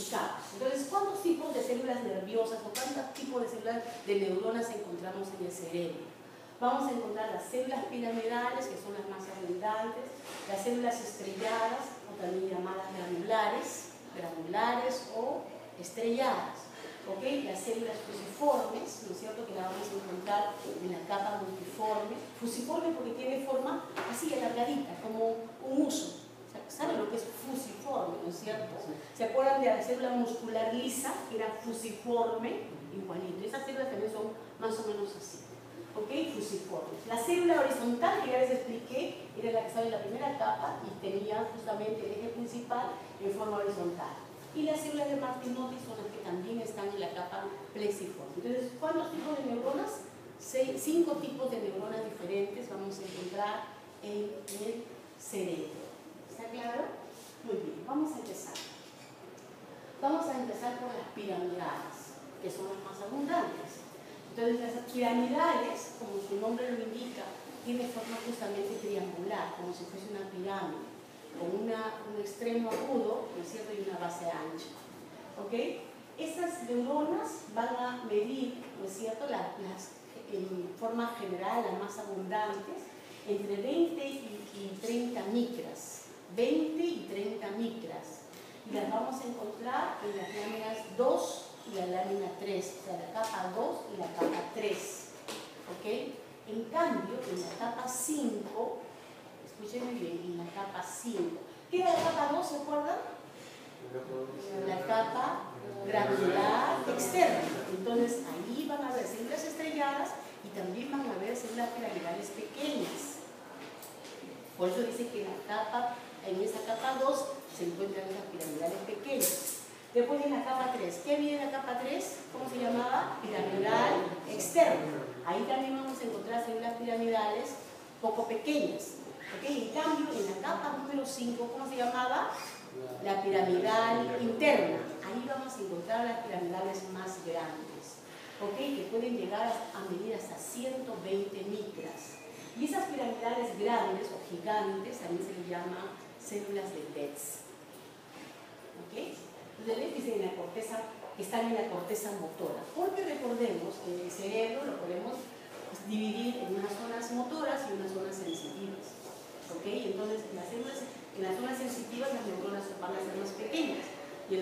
capas. Entonces, ¿cuántos tipos de células nerviosas o cuántos tipos de células de neuronas encontramos en el cerebro? Vamos a encontrar las células piramidales, que son las más abundantes, las células estrelladas, o también llamadas granulares o estrelladas. ¿Okay? Las células fusiformes, ¿no es cierto?, que la vamos a encontrar en la capa multiforme. Fusiforme porque tiene forma así alargadita, como un huso. ¿Saben lo que es fusiforme, no es cierto? ¿Se acuerdan de la célula muscular lisa, que era fusiforme? Igualito. Esas células también son más o menos así. ¿Ok? Fusiformes. La célula horizontal, que ya les expliqué, era la que estaba en la primera capa y tenía justamente el eje principal en forma horizontal. Y las células de Martinotti son las que también están en la capa plexiforme. Entonces, ¿cuántos tipos de neuronas? 5 tipos de neuronas diferentes vamos a encontrar en el cerebro. ¿Está claro? Muy bien, vamos a empezar. Vamos a empezar por las piramidales, que son las más abundantes. Entonces, las piramidales, como su nombre lo indica, tienen forma justamente triangular, como si fuese una pirámide, con un extremo agudo, ¿no es cierto?, y una base ancha. ¿Ok? Estas neuronas van a medir, ¿no es cierto?, en forma general, las más abundantes, entre 20 y 30 micras. 20 y 30 micras. Y las vamos a encontrar en las láminas 2 y la lámina 3, o sea, la capa 2 y la capa 3. ¿Ok? En cambio, en la capa 5, escúchenme bien, en la capa 5, ¿qué era la capa 2, se acuerdan? La capa granular externa. Entonces, ahí van a haber células estrelladas y también van a haber células piramidales pequeñas. Por eso dice que en esa capa 2 se encuentran esas piramidales pequeñas. Después en la capa 3, ¿qué viene en la capa 3? ¿Cómo se llamaba? Piramidal externo. Ahí también vamos a encontrar células piramidales poco pequeñas. ¿Okay? En cambio, en la capa número 5, ¿cómo se llamaba? La piramidal interna. Ahí vamos a encontrar las piramidales más grandes, ¿okay? Que pueden llegar a medir hasta 120 micras. Y esas piramidales grandes o gigantes también se les llama células de Betz. ¿Okay? Entonces, dicen en la corteza, que están en la corteza motora. Porque recordemos que el cerebro lo podemos dividir en unas zonas motoras y unas zonas sensitivas. ¿Okay? Entonces, en las zonas sensitivas las neuronas van a ser más pequeñas y en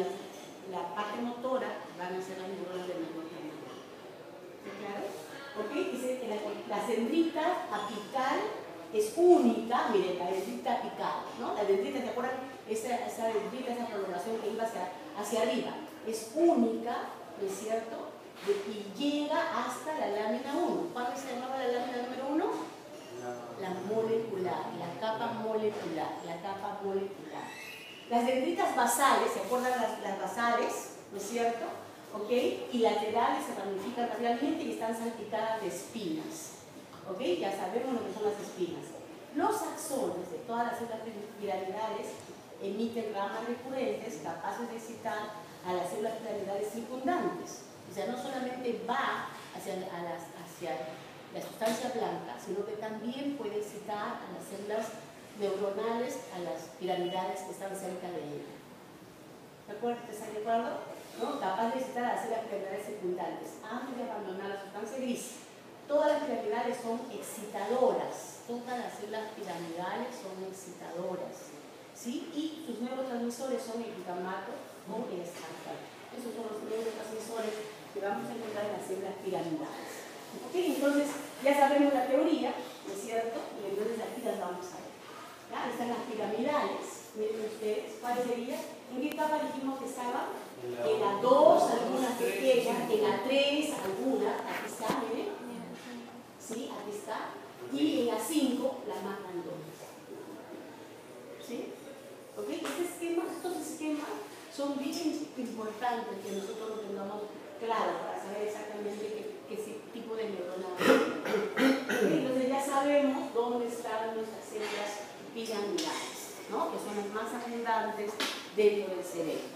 la parte motora van a ser las neuronas de menor tamaño. ¿Sí, claro? ¿Okay? Dice que la dendrita apical es única. Miren, la dendrita apical, ¿no? La dendrita, ¿se acuerdan? Esa dendrita, esa prolongación que iba hacia arriba, es única, ¿no es cierto? Y llega hasta la lámina 1. ¿Cuál se llamaba la lámina número 1? La molecular, la capa molecular, la capa molecular. Las dendritas basales, ¿se acuerdan las basales? ¿No es cierto? ¿Ok? Y laterales se ramifican lateralmente y están salpicadas de espinas. ¿Ok? Ya sabemos lo que son las espinas. Los axones de todas las células piramidales emiten ramas recurrentes capaces de excitar a las células piramidales circundantes. O sea, no solamente va hacia la sustancia blanca, sino que también puede excitar a las células neuronales, a las piramidales que están cerca de ella. ¿Están de acuerdo? ¿No? Capaz de excitar a las células piramidales secundantes antes de abandonar la sustancia gris. Todas las piramidales son excitadoras. Todas las células piramidales son excitadoras. ¿Sí? Y sus neurotransmisores son el glutamato o el aspartato. Esos son los neurotransmisores que vamos a encontrar en las células piramidales. ¿Ok? Entonces, ya sabemos la teoría, ¿no es cierto? Y entonces aquí las vamos a ver. ¿Ya? Están las piramidales. Miren ustedes, ¿cuál sería? ¿En qué capa dijimos que estaban? En la 2, algunas pequeñas, en la 3, algunas, aquí está, miren. ¿Sí? Aquí está. Y en la 5, las más grandotas. ¿Sí? ¿Ok? Estos esquemas son bien importantes que nosotros lo tengamos claro para saber exactamente qué tipo de neurona hay. Entonces ya sabemos dónde están nuestras células piramidales, ¿no? Que son las más abundantes dentro del cerebro.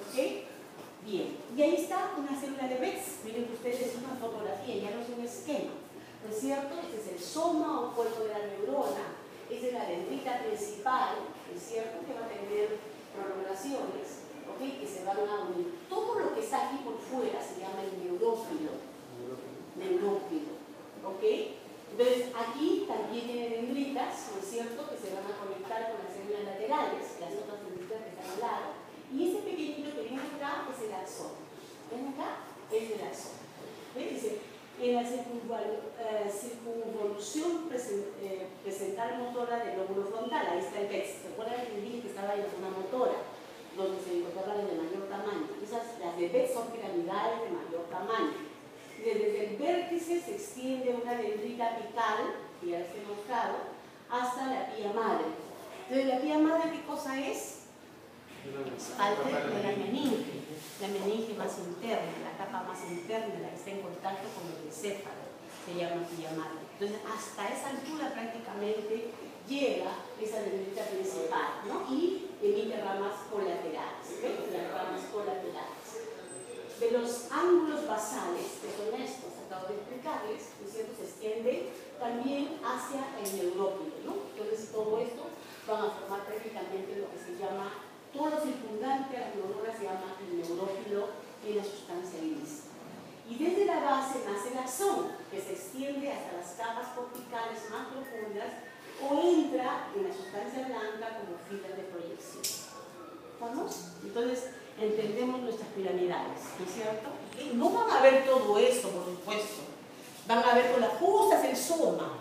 ¿Ok? Bien. Y ahí está una célula de Betz. Miren ustedes, es una fotografía, ya no es un esquema. ¿No es cierto? Este es el soma o cuerpo de la neurona. Esta es la dendrita principal, ¿no es cierto? Que va a tener prolongaciones. ¿Ok? ¿ok? Que se van a unir. Todo lo que está aquí por fuera se llama el neurófilo. Neurófilo, ¿ok? Entonces, aquí también tiene dendritas, ¿no es cierto?, que se van a conectar con las células laterales, las otras dendritas que están al lado, y ese pequeñito que viene acá es el axón. ¿Ven acá? Es el axón. ¿Ven? Dice, en la circunvolución presental motora del lóbulo frontal, ahí está el PEX. ¿Se acuerdan que dije que estaba ahí una motora, donde se encontraban las de mayor tamaño? Esas, las de PEX son piramidales de mayor tamaño. Desde el vértice se extiende una dendrita apical, que ya les he mostrado, hasta la pía madre. Entonces, ¿la pía madre qué cosa es? Parte de la meninge más interna, la capa más interna, la que está en contacto con el encéfalo, se llama pía madre. Entonces, hasta esa altura prácticamente llega esa dendrita principal, ¿no? Y emite ramas colaterales, ¿ven? Las ramas colaterales. De los ángulos basales, que son estos, acabo de explicarles, ¿no es cierto?, se extiende también hacia el neurófilo, ¿no? Entonces, todo esto van a formar prácticamente lo que se llama, todo lo circundante a las neuronas se llama el neurófilo en la sustancia gris. Y desde la base nace el axón, que se extiende hasta las capas corticales más profundas o entra en la sustancia blanca como fibra de proyección. ¿Vamos? Entonces, entendemos nuestras piramidales, ¿no es cierto? ¿Okay? No van a ver todo esto, por supuesto. Van a ver con las justas el soma,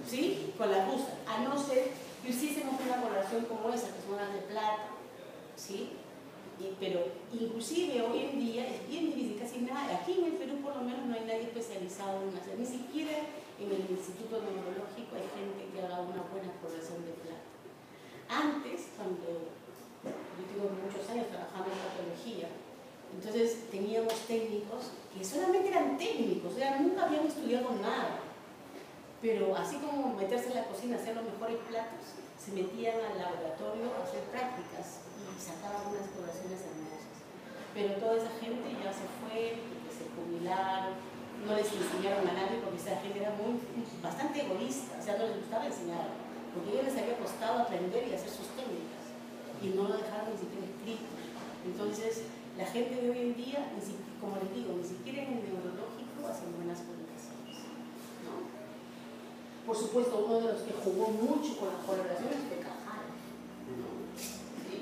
¿sí? Con las justas, a no ser que hiciésemos una coloración como esa, que son las de plata, ¿sí? Pero inclusive hoy en día es bien difícil, casi nada. Aquí en el Perú por lo menos no hay nadie especializado en hacer, ni siquiera en el Instituto Neurológico hay gente que haga una buena coloración de plata. Antes, cuando yo tengo muchos años trabajando en patología, entonces teníamos técnicos que solamente eran técnicos, o sea, nunca habían estudiado nada, pero así como meterse en la cocina a hacer los mejores platos, se metían al laboratorio a hacer prácticas y sacaban unas coloraciones hermosas. Pero toda esa gente ya se fue, porque se jubilaron, no les enseñaron a nadie porque esa gente era bastante egoísta, o sea, no les gustaba enseñar, porque a ellos les había costado aprender y hacer sus técnicas y no lo dejaron ni siquiera escrito. Entonces, la gente de hoy en día, como les digo, ni siquiera en el neurológico hacen buenas coloraciones, ¿no? Por supuesto, uno de los que jugó mucho con las coloraciones fue Cajal, ¿no? ¿Sí?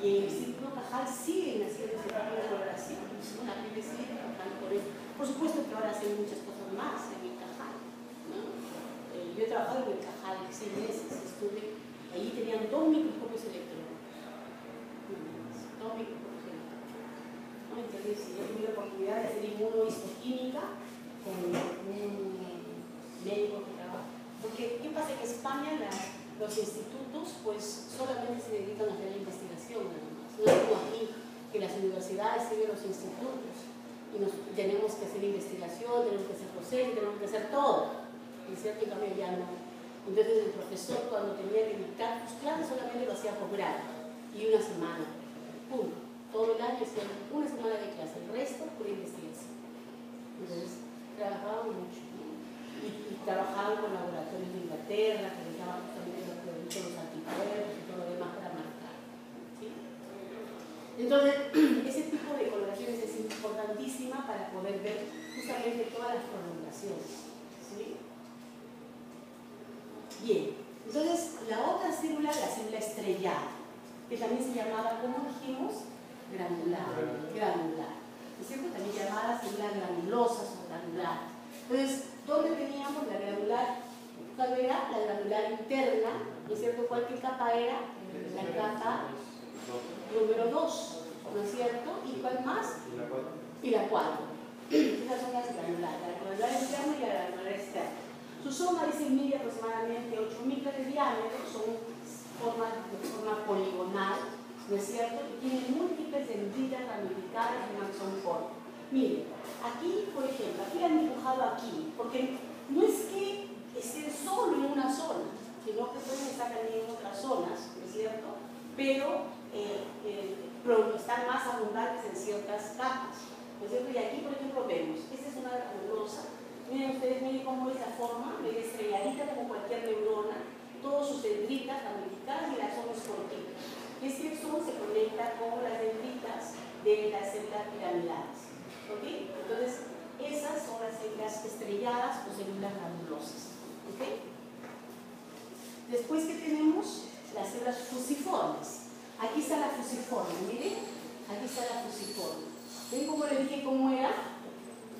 Y en el círculo Cajal siguen haciendo ese tipo de coloraciones, ¿no? La gente sigue trabajando por eso. Por supuesto que ahora hacen muchas cosas más en el Cajal, ¿no? Yo he trabajado en el Cajal 6 meses, estuve, allí tenían 2 microscopios electrónicos, 2 microscopios electrónicos, ¿no? Entonces, yo tuve la oportunidad de hacer inmunohistoquímica con un médico que trabaja. Porque, ¿qué pasa? Que en España los institutos pues solamente se dedican a hacer la investigación, nada más. No es como aquí, que las universidades siguen los institutos y tenemos que hacer investigación, tenemos que hacer procesos, tenemos que hacer todo. En cierto cambio ya no. Entonces el profesor cuando tenía que dictar sus clases solamente lo hacía por grado y una semana, punto. Todo el año hacían una semana de clase, el resto por investigación. Entonces trabajaban mucho, ¿no? Y trabajaban con laboratorios de Inglaterra, que les daban justamente los anticuerpos y todo lo demás para marcar, ¿sí? Entonces ese tipo de coloraciones es importantísima para poder ver justamente todas las prolongaciones, ¿sí? Bien, entonces la otra célula, la célula estrellada, que también se llamaba, ¿cómo dijimos? Granular, ¿no es cierto? También llamada células granulosas o granulares. Entonces, ¿dónde teníamos la granular? ¿Cuál era? La granular interna, ¿no es cierto? ¿Cuál capa era? La capa número 2, ¿no es cierto? ¿Y cuál más? Y la 4. Esas son las granulares, la granular interna y la granular externa. Su soma dice mide aproximadamente 8 micras de diámetro, son de forma poligonal, ¿no es cierto? Y tienen múltiples dendritas ramificadas en un axón corto. Miren, aquí, por ejemplo, aquí la han dibujado aquí, porque no es que estén solo en una zona, sino que pueden estar también en otras zonas, ¿no es cierto? Pero están más abundantes en ciertas capas, ¿no es cierto? Y aquí, por ejemplo, vemos, esta es una granulosa. Miren ustedes, miren cómo es la forma, medio estrelladita como cualquier neurona, todas sus dendritas ramificadas y el axón es cortito. Este axón se conecta con las dendritas de las células piramidales. ¿Ok? Entonces, esas son las células estrelladas o células granulosas. ¿Ok? Después que tenemos las células fusiformes. Aquí está la fusiforme, miren. Aquí está la fusiforme. ¿Ven cómo le dije cómo era?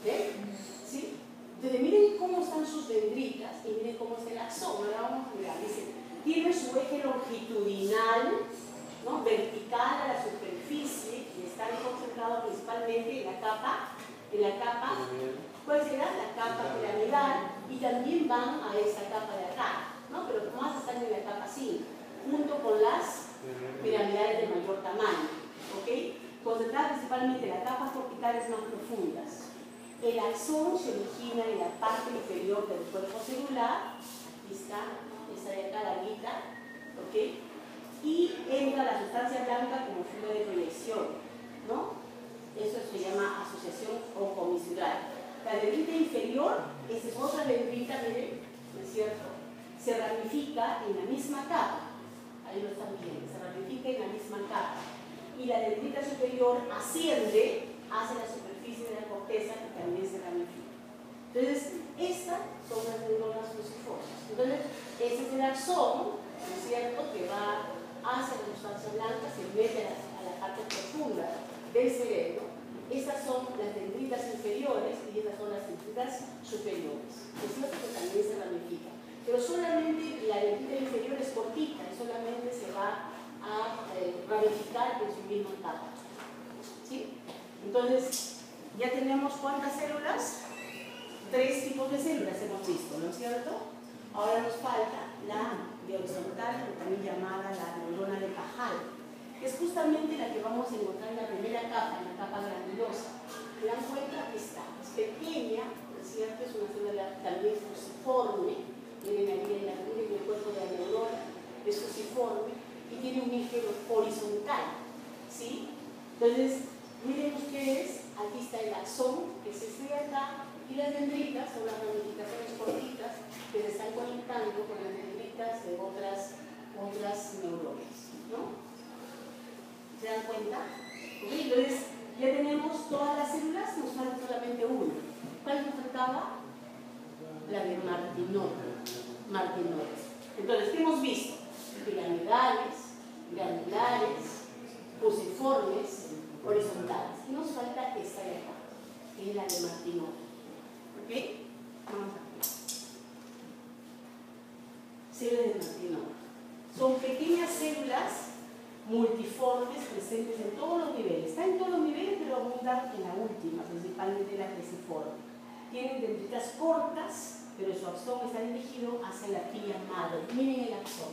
¿Ven? ¿Sí? Entonces, miren cómo están sus dendritas y miren cómo es el axón. Ahora vamos a mirar. Dice, tiene su eje longitudinal, ¿no? Vertical a la superficie y están concentrados principalmente en la capa, ¿cuál será? La capa piramidal, y también van a esa capa de acá, ¿no? Pero más están en la capa 5, junto con las piramidales de mayor tamaño, ¿ok? Concentradas principalmente en las capas corticales más profundas. El axón se origina en la parte inferior del cuerpo celular, aquí está, esta de acá, la guita, ¿ok? Y entra la sustancia blanca como flujo de proyección, ¿no? Eso se llama asociación oncomisural. La dendrita inferior, esa es otra dendrita, miren, ¿no es cierto? Se ramifica en la misma capa, ahí lo están viendo, se ramifica en la misma capa. Y la dendrita superior asciende hacia la superficie de la corteza, que también se ramifica. Entonces, estas son las neuronas fusiformes. Entonces, ese es el axón, ¿no es cierto?, que va hacia la sustancia blanca, se mete a la parte profunda del cerebro. Estas son las dendritas inferiores y estas son las dendritas superiores. Es cierto que también se ramifica, pero solamente la dendrita inferior es cortita y solamente se va a ramificar en su misma capa. ¿Sí? Entonces, ya tenemos ¿cuántas células? 3 tipos de células hemos visto, ¿no es cierto? Ahora nos falta la de horizontal, también llamada la neurona de Pajal, que es justamente la que vamos a encontrar en la primera capa, en la capa granulosa. ¿Se dan cuenta? Está, es pequeña, ¿no es cierto? Es una célula también fusiforme, miren ahí en el cuerpo de la neurona, es fusiforme y tiene un eje horizontal, ¿sí? Entonces, miren ustedes, aquí está el axón, que se estrella acá, y las dendritas son las ramificaciones cortitas que se están conectando con las dendritas de otras neuronas, ¿no? ¿Se dan cuenta? ¿Okay? Entonces, ya tenemos todas las células, nos falta solamente una. ¿Cuál nos faltaba? La de Martinot. Entonces, ¿qué hemos visto? Piramidales, granulares, fusiformes, horizontales. Y nos falta esta de acá, que es la de Martinot. ¿Ok? Vamos a ver. Células de Martinot. Son pequeñas células multiformes presentes en todos los niveles. Está en todos los niveles, pero abundan en la última, principalmente la creciforme. Tienen dendritas cortas, pero su axón está dirigido hacia la pía madre. Miren el axón.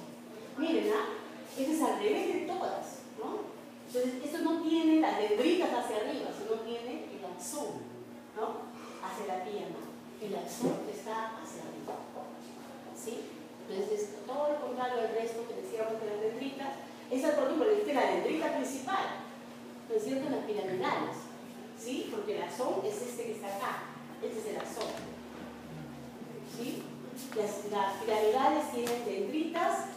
Miren, ¿ah? Este es al revés de todas, ¿no? Entonces, esto no tiene las dendritas hacia arriba, sino tiene el axón, ¿no? Hacia la pía madre. El axón está hacia arriba, ¿sí? Entonces, todo lo contrario al resto que decíamos de las dendritas. Esa, por ejemplo, es la dendrita principal, ¿no es cierto? Las piramidales, ¿sí? Porque el axón es este que está acá, este es el axón, ¿sí? Las piramidales tienen dendritas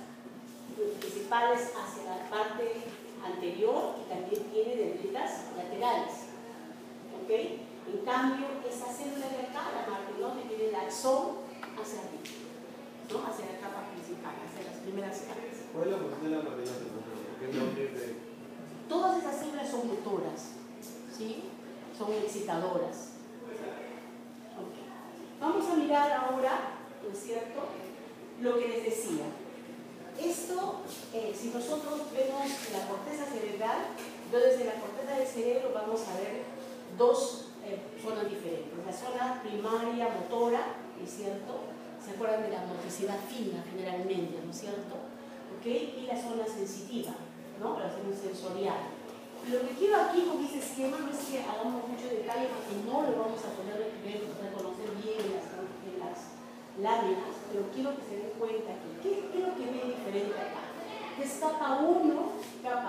principales hacia la parte anterior y también tiene dendritas laterales, ¿ok? En cambio, esa célula de acá, la Martinot, tiene el axón hacia arriba, ¿no? Hacia la capa principal, hacia las primeras capas. ¿Cuál es la función de la Martinot? Todas esas células son motoras, ¿sí? Son excitadoras. Okay. Vamos a mirar ahora, ¿no es cierto?, lo que les decía. Esto, si nosotros vemos la corteza cerebral, entonces en la corteza del cerebro vamos a ver dos zonas diferentes. La zona primaria motora, ¿no es cierto? ¿Se acuerdan de la motricidad fina generalmente, ¿no es cierto? ¿Okay? Y la zona sensitiva, ¿no? La zona sensorial. Lo que quiero aquí con este esquema no es que hagamos mucho detalle porque no lo vamos a poder reconocer bien en las láminas, pero quiero que se den cuenta que ¿qué es lo que ve diferente acá? Es capa 1, capa